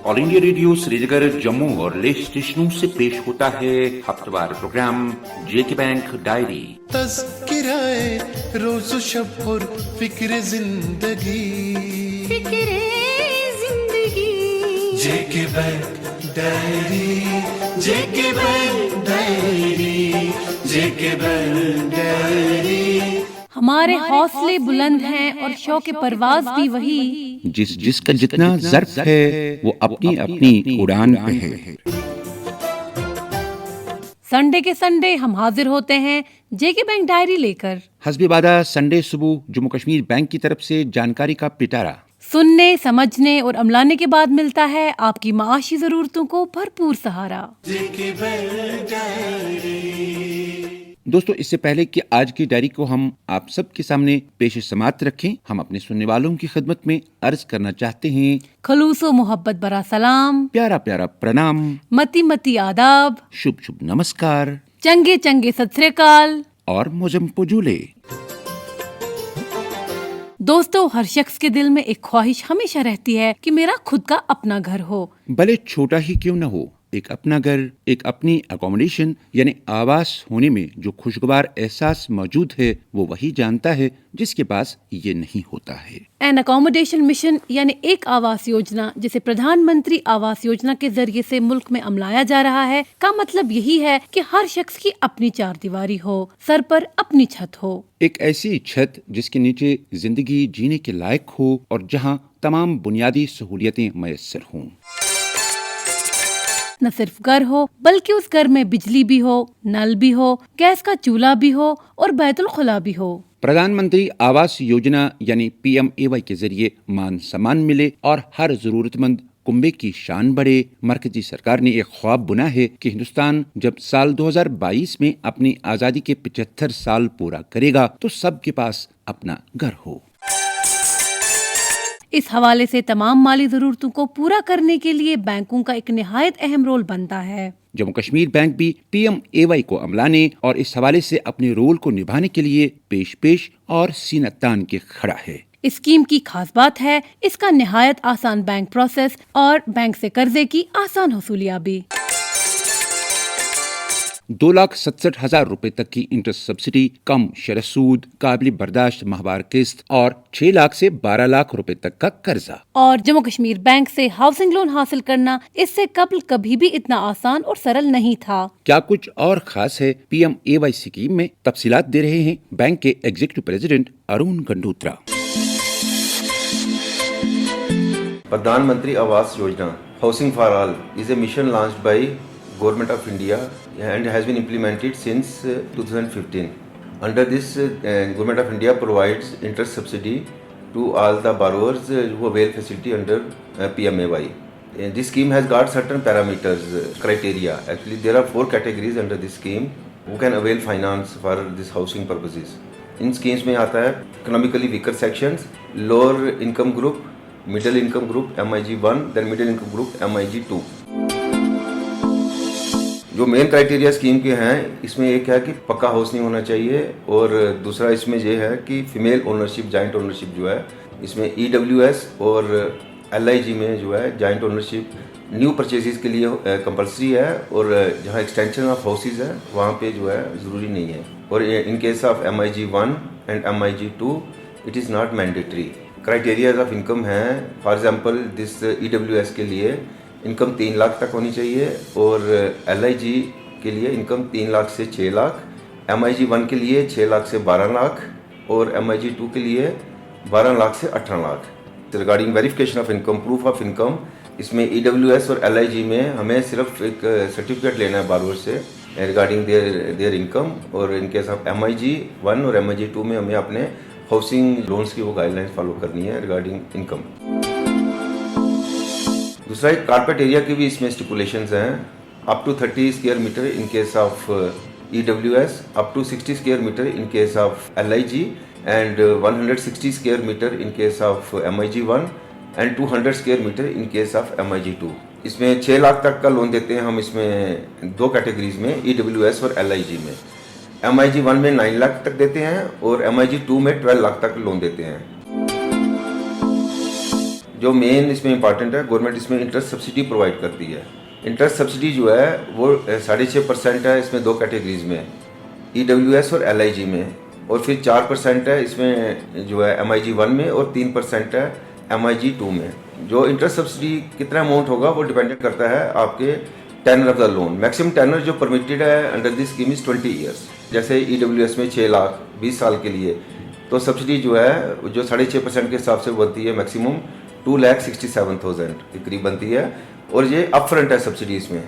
All India radio Srinagar, Jammu और लेह स्टेशनों से पेश होता है हफ्तेवार प्रोग्राम जेके बैंक डायरी। तज़किराए रोज़ शब और फिक्र जिंदगी, जेके बैंक डायरी, जेके बैंक डायरी, जेके बैंक डायरी। हमारे हौसले बुलंद हैं और शौक परवाज भी वही, जिसका जितना ज़र्फ है वो अपनी अपनी उड़ान पे है। संडे के संडे हम हाजिर होते हैं जेके बैंक डायरी लेकर। हस्बी वादा संडे सुबह जम्मू कश्मीर बैंक की तरफ से जानकारी का पिटारा सुनने, समझने और अमलाने के बाद मिलता है आपकी माशी जरूरतों को भरपूर सहारा। जेके बैंक डायरी। दोस्तों, इससे पहले कि आज की डायरी को हम आप सबके सामने पेश समात रखें, हम अपने सुनने वालों की खिदमत में अर्ज करना चाहते हैं खलूसो मोहब्बत भरा सलाम, प्यारा प्यारा प्रणाम, मती मती आदाब, शुभ शुभ नमस्कार, चंगे चंगे सत श्री अकाल और मोजम पुजूले। दोस्तों, हर शख्स के दिल में एक ख्वाहिश हमेशा रहती है कि मेरा खुद का अपना घर हो, भले छोटा ही क्यों न हो। एक अपना घर, एक अपनी अकोमोडेशन यानी आवास होने में जो खुशगवार एहसास मौजूद है वो वही जानता है जिसके पास ये नहीं होता है। एन अकोमोडेशन मिशन यानी एक आवास योजना जिसे प्रधानमंत्री आवास योजना के जरिए से मुल्क में अमलाया जा रहा है, का मतलब यही है कि हर शख्स की अपनी चारदीवारी हो, सर पर अपनी छत हो। एक ऐसी छत जिसके नीचे जिंदगी जीने के लायक हो और जहाँ तमाम बुनियादी सहूलियतें मैसर हों। न सिर्फ घर हो बल्कि उस घर में बिजली भी हो, नल भी हो, गैस का चूल्हा भी हो और बैतुल खुला भी हो। प्रधानमंत्री आवास योजना यानी PMAY के जरिए मान सम्मान मिले और हर जरूरतमंद कुंबे की शान बढ़े। मरकजी सरकार ने एक ख्वाब बुना है कि हिंदुस्तान जब साल 2022 में अपनी आजादी के 75 साल पूरा करेगा तो सबके पास अपना घर हो। इस हवाले से तमाम माली जरूरतों को पूरा करने के लिए बैंकों का एक निहायत अहम रोल बनता है। जम्मू कश्मीर बैंक भी PMAY को अमलाने और इस हवाले से अपने रोल को निभाने के लिए पेश और सीना तान के खड़ा है। इस स्कीम की खास बात है इसका निहायत आसान बैंक प्रोसेस और बैंक से कर्जे की आसान वसूलियाबी। 2,67,000 रुपए तक की इंटरेस्ट सब्सिडी, कम शरह सूद, काबिल बर्दाश्त माहवार किस्त और 6 लाख से 12 लाख रुपए तक का कर्जा। और जम्मू कश्मीर बैंक से हाउसिंग लोन हासिल करना इससे कबल कभी भी इतना आसान और सरल नहीं था। क्या कुछ और खास है PMAY स्कीम में? तफसीलात दे रहे हैं बैंक के एग्जीक्यूटिव प्रेसिडेंट अरुण गंडोत्रा। प्रधानमंत्री Awas Yojana housing for all is a mission launched by Government of India and has been implemented since 2015. Under this, Government of India provides interest subsidy to all the borrowers who avail facility under PMAY. This scheme has got certain parameters, criteria. Actually, there are 4 categories under this scheme who can avail finance for this housing purposes. In schemes में आता है economically weaker sections, lower income group, middle income group MIG1, then middle income group MIG2. जो main criteria scheme के हैं इसमें एक है कि पक्का हाउस नहीं होना चाहिए और दूसरा इसमें ये है कि फीमेल ओनरशिप, जॉइंट ओनरशिप जो है इसमें EWS और LIG में जो है जॉइंट ओनरशिप न्यू परचेजेस के लिए कंपलसरी है और जहाँ एक्सटेंशन ऑफ हाउसेज है वहाँ पे जो है ज़रूरी नहीं है। और इन case of MIG1 and MIG2 it is not mandatory. Criterias of income है, फॉर एग्जांपल दिस EWS के लिए इनकम 3 लाख तक होनी चाहिए और LIG के लिए इनकम 3 लाख से 6 लाख, MIG1 के लिए 6 लाख से 12 लाख और MIG2 के लिए 12 लाख से 18 lakh. Regarding verification of income, proof of income, इसमें EWS और LIG में हमें सिर्फ एक सर्टिफिकेट लेना है बारोवर से रिगार्डिंग देयर इनकम और इन केस ऑफ MIG1 और MIG2 में हमें अपने हाउसिंग लोन्स की वो गाइडलाइंस फॉलो करनी है रिगार्डिंग इनकम। दूसरा एक कारपेट एरिया की भी इसमें स्टिपुलेशंस हैं, up to 30 square metre in case of EWS, up to 60 square metre in case of LIG and 160 square metre in case of MIG1 and 200 square metre in case of MIG2। इसमें 6 लाख तक का loan देते हैं हम इसमें 2 categories में, EWS और LIG में। MIG1 में 9 लाख तक देते हैं और MIG2 में 12 लाख तक लोन देते हैं। जो मेन इसमें इंपॉर्टेंट है, गवर्नमेंट इसमें इंटरेस्ट सब्सिडी प्रोवाइड करती है। इंटरेस्ट सब्सिडी जो है वो 6.5% है इसमें दो कैटेगरीज में, EWS और LIG में, और फिर 4% है इसमें जो है MIG 1 में, और 3% है MIG 2 में। जो इंटरेस्ट सब्सिडी कितना अमाउंट होगा वो डिपेंड करता है आपके tenure of the loan. Maximum tenure जो परमिटेड है under this scheme is 20 years. जैसे EWS में 6 लाख 20 साल के लिए, तो सब्सिडी जो है जो 6.5% के हिसाब से बनती है मैक्सिमम 2,67,000 के करीब बनती है, और ये अपफ्रंट है सब्सिडी इसमें।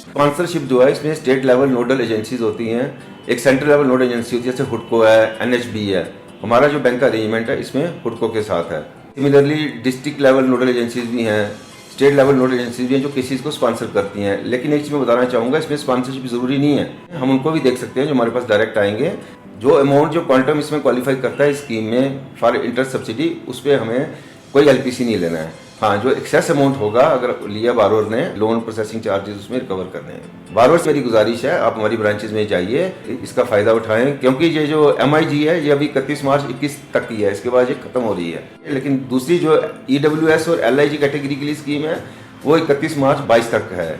स्पॉन्सरशिप जो है इसमें स्टेट लेवल नोडल एजेंसीज होती हैं, एक सेंट्रल लेवल नोडल एजेंसी होती है जैसे हुडको है, NHB है। हमारा जो बैंक का अरेंजमेंट है इसमें हुडको के साथ है। Similarly district level nodal agencies भी हैं, स्टेट लेवल नोडल एजेंसीज भी हैं जो केसेस को स्पॉन्सर करती हैं। लेकिन एक चीज़ मैं बताना चाहूँगा, इसमें स्पॉन्सरशिप ज़रूरी नहीं है, हम उनको भी देख सकते हैं जो हमारे पास डायरेक्ट आएंगे। जो अमाउंट जो क्वांटम इसमें क्वालिफाई करता है स्कीम में फॉर इंटरेस्ट सब्सिडी, उस पर हमें कोई LPC नहीं लेना है। हाँ, जो एक्सेस अमाउंट होगा अगर लिया बारोर ने, लोन प्रोसेसिंग चार्जेस उसमें रिकवर करने हैं। बारोर से मेरी गुजारिश है आप हमारी ब्रांचेज में जाइए, इसका फ़ायदा उठाएं, क्योंकि ये जो MIG है ये अभी 31 मार्च 21 तक की है, इसके बाद ये ख़त्म हो रही है। लेकिन दूसरी जो EWS और LIG कैटेगरी के लिए स्कीम है वो 31 मार्च 22 तक है,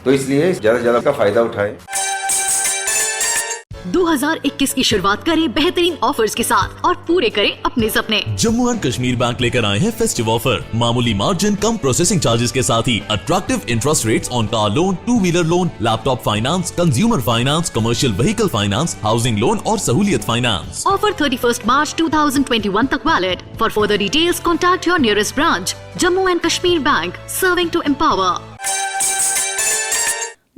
तो इसलिए ज़्यादा से ज़्यादा का फ़ायदा उठाएं। 2021 की शुरुआत करें बेहतरीन ऑफर्स के साथ और पूरे करें अपने सपने। जम्मू एंड कश्मीर बैंक लेकर आए हैं फेस्टिव ऑफर। मामूली मार्जिन कम प्रोसेसिंग चार्जेस के साथ ही attractive interest rates on car loan, 2 wheeler loan, laptop finance, consumer finance, commercial vehicle finance, housing loan और सहूलियत फाइनेंस। ऑफर 31 मार्च 2021 तक valid. For further details contact your nearest branch. Jammu and Kashmir bank, serving to empower.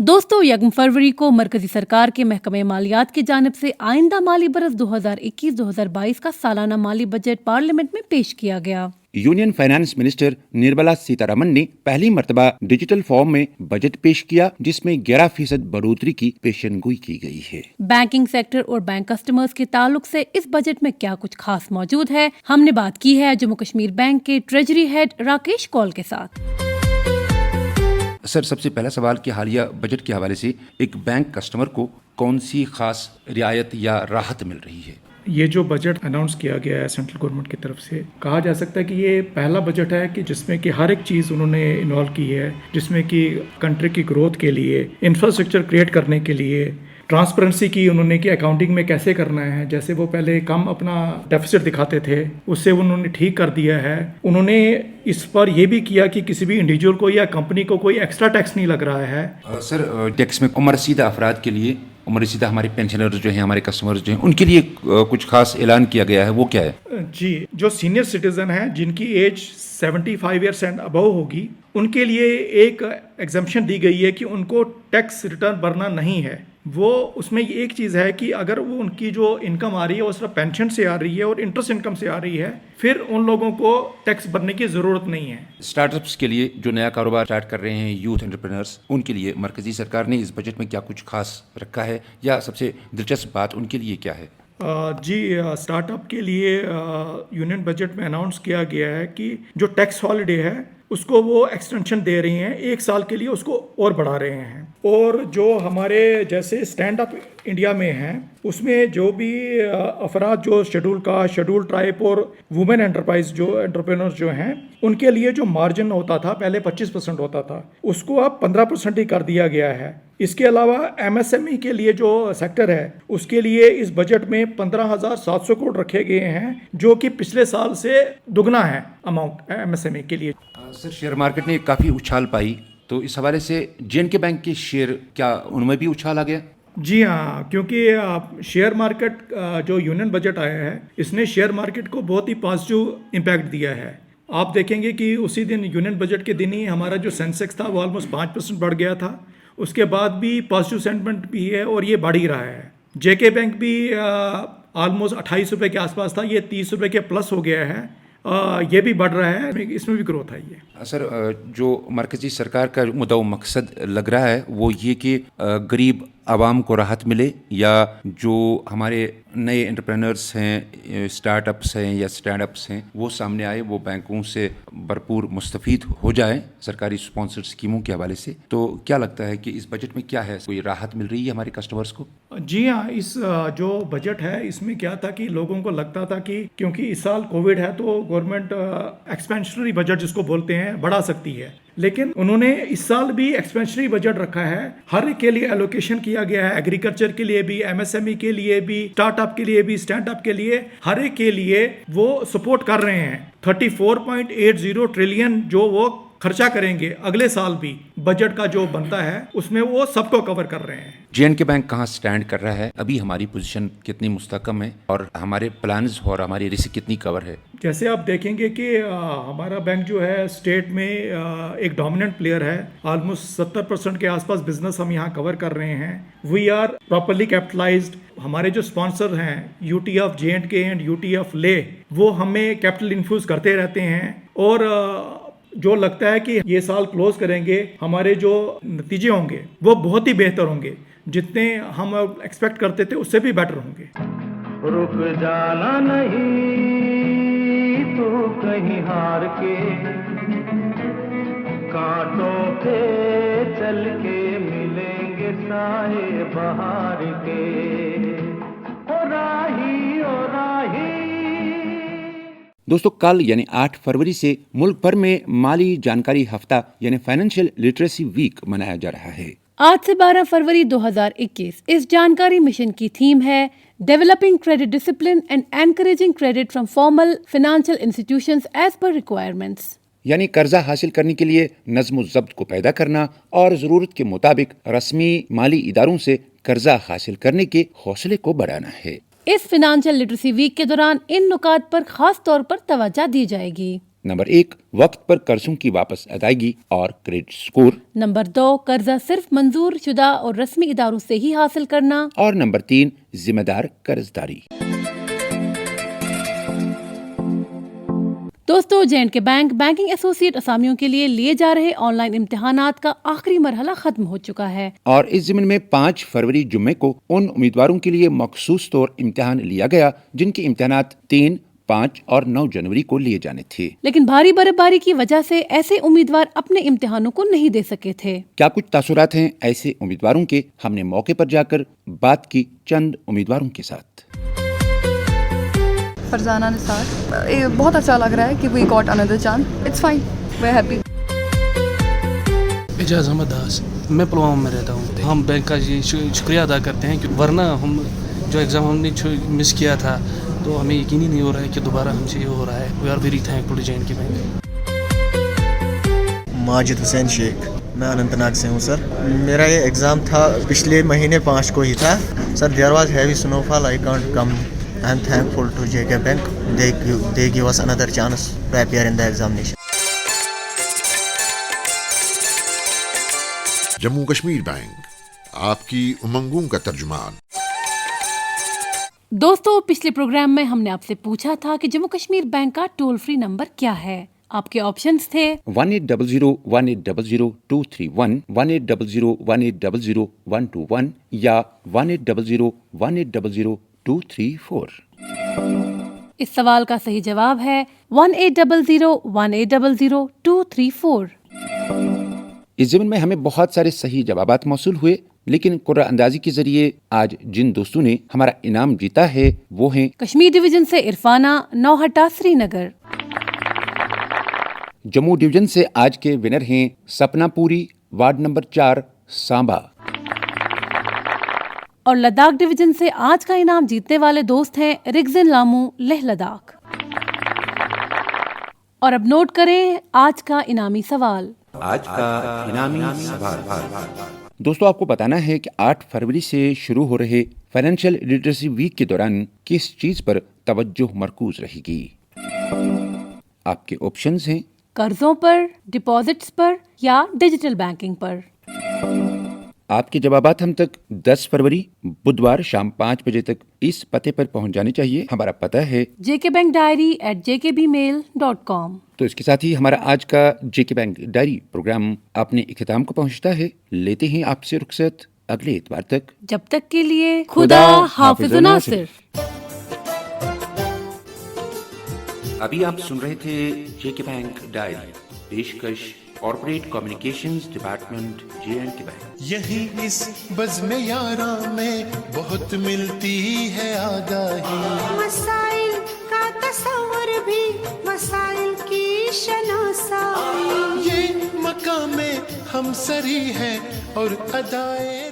दोस्तों, यकम फरवरी को मरकजी सरकार के महकमे मालियात की जानिब से आइंदा माली बरस 2021-2022 का सालाना माली बजट पार्लियामेंट में पेश किया गया। Union finance minister Nirmala Sitharaman ने पहली मर्तबा डिजिटल फॉर्म में बजट पेश किया, जिसमें 11% बढ़ोतरी की पेशेनगोई की गई है। बैंकिंग सेक्टर और बैंक कस्टमर्स के ताल्लुक से इस बजट में क्या कुछ खास मौजूद है, हमने बात की है जम्मू कश्मीर बैंक के ट्रेजरी हेड राकेश कौल के साथ। सर, सबसे पहला सवाल कि हालिया बजट के हवाले से एक बैंक कस्टमर को कौन सी खास रियायत या राहत मिल रही है? ये जो बजट अनाउंस किया गया है सेंट्रल गवर्नमेंट की तरफ से, कहा जा सकता है कि ये पहला बजट है कि जिसमें कि हर एक चीज़ उन्होंने इन्वॉल्व की है, जिसमें कि कंट्री की ग्रोथ के लिए, इंफ्रास्ट्रक्चर क्रिएट करने के लिए, ट्रांसपेरेंसी की उन्होंने कि अकाउंटिंग में कैसे करना है। जैसे वो पहले कम अपना डेफिसिट दिखाते थे, उससे उन्होंने ठीक कर दिया है। उन्होंने इस पर यह भी किया कि किसी भी इंडिविजुअल को या कंपनी को कोई एक्स्ट्रा टैक्स नहीं लग रहा है। सर, टैक्स में उम्र रसीदा अफराद के लिए, उम्र रसीदा हमारे पेंशनर्स जो हैं, हमारे कस्टमर्स जो हैं, उनके लिए कुछ खास ऐलान किया गया है, वो क्या है? जी, जो सीनियर सिटीजन हैं जिनकी एज 75 ईयर्स एंड अबव होगी, उनके लिए एक एग्जम्पशन दी गई है कि उनको टैक्स रिटर्न भरना नहीं है। वो उसमें एक चीज़ है कि अगर वो उनकी जो इनकम आ रही है वो सिर्फ पेंशन से आ रही है और इंटरेस्ट इनकम से आ रही है, फिर उन लोगों को टैक्स भरने की ज़रूरत नहीं है। स्टार्टअप्स के लिए जो नया कारोबार स्टार्ट कर रहे हैं, यूथ एंटरप्रेन्योर्स, उनके लिए मरकजी सरकार ने इस बजट में क्या कुछ खास रखा है, या सबसे दिलचस्प बात उनके लिए क्या है? जी, स्टार्टअप के लिए यूनियन बजट में अनाउंस किया गया है कि जो टैक्स हॉलिडे है उसको वो एक्सटेंशन दे रही हैं, 1 साल के लिए उसको और बढ़ा रहे हैं। और जो हमारे जैसे स्टैंड अप इंडिया में हैं, उसमें जो भी अफराद जो शेड्यूल कास्ट, शेड्यूल ट्राइब और वुमेन एंटरप्राइज जो एंटरप्रेन्योर्स जो हैं, उनके लिए जो मार्जिन होता था पहले 25% होता था, उसको अब 15% ही कर दिया गया है। इसके अलावा MSME के लिए जो सेक्टर है उसके लिए इस बजट में 15,700 करोड़ रखे गए हैं, जो कि पिछले साल से दुगना है अमाउंट MSME के लिए। सर, शेयर मार्केट ने काफ़ी उछाल पाई, तो इस हवाले से JNK बैंक के शेयर, क्या उनमें भी उछाल आ गया? जी हाँ, क्योंकि शेयर मार्केट जो यूनियन बजट आया है, इसने शेयर मार्केट को बहुत ही पॉजिटिव इम्पैक्ट दिया है। आप देखेंगे कि उसी दिन यूनियन बजट के दिन ही हमारा जो सेंसेक्स था वो ऑलमोस्ट 5% बढ़ गया था। उसके बाद भी पॉजिटिव सेंटिमेंट भी है और ये बढ़ ही रहा है। JK बैंक भी ऑलमोस्ट 28 रुपये के आसपास था, ये 30 रुपये के प्लस हो गया है। ये भी बढ़ रहा है, इसमें भी ग्रोथ आई है। सर, जो मरकजी सरकार का मुद्दा मकसद लग रहा है वो ये कि गरीब आवाम को राहत मिले या जो हमारे नए एंटरप्रेन्योर्स हैं, स्टार्टअप्स हैं या स्टैंडअप्स हैं, वो सामने आए, वो बैंकों से भरपूर मुस्तफ़ीद हो जाए सरकारी स्पॉन्सर्ड स्कीमों के हवाले से। तो क्या लगता है कि इस बजट में क्या है, कोई राहत मिल रही है हमारे कस्टमर्स को? जी हाँ, इस जो बजट है इसमें क्या था कि लोगों को लगता था कि क्योंकि इस साल कोविड है तो गवर्नमेंट एक्सपेंशनरी बजट जिसको बोलते हैं बढ़ा सकती है, लेकिन उन्होंने इस साल भी एक्सपेंशनरी बजट रखा है। हर एक के लिए एलोकेशन किया गया है, एग्रीकल्चर के लिए भी, एमएसएमई के लिए भी, स्टार्टअप के लिए भी, स्टैंडअप के लिए, हर एक के लिए वो सपोर्ट कर रहे हैं। 34.80 ट्रिलियन जो वो खर्चा करेंगे अगले साल भी, बजट का जो बनता है उसमें वो सबको कवर कर रहे हैं। J&K बैंक कहाँ स्टैंड कर रहा है अभी, हमारी पोजीशन कितनी मुस्तकम है और हमारे प्लान्स और हमारी रिस्क कितनी कवर है? जैसे आप देखेंगे कि हमारा बैंक जो है स्टेट में एक डोमिनेंट प्लेयर है। ऑलमोस्ट 70% के आसपास बिजनेस हम यहाँ कवर कर रहे हैं। We are properly capitalised. हमारे जो स्पॉन्सर हैं UTF J&K एंड UTF ले, वो हमें कैपिटल इन्फ्यूज करते रहते हैं और जो लगता है कि ये साल क्लोज करेंगे, हमारे जो नतीजे होंगे वो बहुत ही बेहतर होंगे, जितने हम एक्सपेक्ट करते थे उससे भी बेटर होंगे। रुक जाना नहीं तू कहीं हार के, कांटों पे चल के मिलेंगे साए बहार के, ओ राही ओ राही। दोस्तों, कल यानी 8 फरवरी से मुल्क भर में माली जानकारी हफ्ता यानी फाइनेंशियल लिटरेसी वीक मनाया जा रहा है। आज से 12 फरवरी 2021 इस जानकारी मिशन की थीम है developing credit discipline and encouraging credit from formal financial institutions as per requirements, यानी कर्जा हासिल करने के लिए नज्म ज़ब्त को पैदा करना और जरूरत के मुताबिक रस्मी माली इदारों से कर्जा हासिल करने के हौसले को बढ़ाना है। इस फाइनेंशियल लिटरेसी वीक के दौरान इन नुकात पर खास तौर पर तवज्जो दी जाएगी। नंबर 1, वक्त पर कर्जों की वापस अदायगी और क्रेडिट स्कोर। नंबर 2, कर्जा सिर्फ मंजूर शुदा और रस्मी इदारों से ही हासिल करना। और नंबर 3, जिम्मेदार कर्जदारी। दोस्तों, J&K बैंक बैंकिंग एसोसिएट असामियों के लिए जा रहे ऑनलाइन इम्तिहानात का आखिरी मरहला खत्म हो चुका है और इस ज़िम्न में 5 फरवरी जुम्मे को उन उम्मीदवारों के लिए मखसूस तौर इम्तिहान लिया गया जिनके इम्तिहानात 3, 5 और 9 जनवरी को लिए जाने थे। लेकिन भारी बर्फबारी की वजह से ऐसे उम्मीदवार अपने इम्तिहानों को नहीं दे सके थे। क्या कुछ तासुरात हैं ऐसे उम्मीदवारों के? हमने मौके पर जाकर बात की चंद उम्मीदवारों के साथ। फरजाना निसार, बहुत अच्छा लग रहा है कि we got another chance, it's fine, we are happy. Ejaz Ahmad Das, मैं पुलवामा में रहता हूँ। हम बैंक का ये शुक्रिया अदा करते हैं कि वरना हम जो एग्ज़ाम हमने मिस किया था तो हमें यकीन ही नहीं हो रहा है कि दोबारा हमसे ये हो रहा है। We are very thankful J&K bank. Majid Hussain Sheikh, मैं अनंतनाग से हूँ सर। मेरा ये एग्ज़ाम था पिछले महीने 5 को ही था sir. There was heavy snowfall, I can't come. I am thankful to J&K bank, they give us another chance to appear in the examination. Jammu Kashmir bank, आपकी उमंगों का तर्जुमान। दोस्तों, पिछले प्रोग्राम में हमने आपसे पूछा था कि जम्मू कश्मीर बैंक का टोल फ्री नंबर क्या है। आपके ऑप्शंस थे 1800-1800-231, 1800-1800-121 या 1800-1800-234। इस सवाल का सही जवाब है 1800-1800-234। इस ज़िम्न में हमें बहुत सारे सही जवाबात मौसूल हुए, लेकिन कुर्रा अंदाजी के जरिए आज जिन दोस्तों ने हमारा इनाम जीता है वो हैं कश्मीर डिवीजन से इरफाना, नौहट्टा, श्रीनगर। जम्मू डिवीजन से आज के विनर हैं सपनापुरी, वार्ड नंबर 4, सांबा। और लद्दाख डिवीजन से आज का इनाम जीतने वाले दोस्त हैं रिगजिन लामू, लेह लद्दाख। और अब नोट करें आज का इनामी सवाल। आज का इनामी सवाल। दोस्तों, आपको बताना है कि 8 फरवरी से शुरू हो रहे फाइनेंशियल लिटरेसी वीक के दौरान किस चीज पर तवज्जो मरकूज रहेगी। आपके ऑप्शंस हैं कर्जों पर, डिपॉजिट्स पर या डिजिटल बैंकिंग पर। आपके जवाबात हम तक 10 फरवरी बुधवार शाम 5 बजे तक इस पते पर पहुंच जाने चाहिए। हमारा पता है jkbankdiary@jkbmail.com। तो इसके साथ ही हमारा आज का JK बैंक डायरी प्रोग्राम अपने इख्तिताम को पहुंचता है। लेते हैं आपसे रुखसत। अगले इतवार तक। जब तक के लिए खुदा हाफिज़ नासिर। अभी आप सुन रहे थे जेके बैंक डायरी, पेशकश corporate communications department, J&K bank. यही इस बज़्म यारा में बहुत मिलती है आगाही, मसाइल का तस्वर भी मसाइल की शनासाई, ये मकामे हमसरी है और अदाए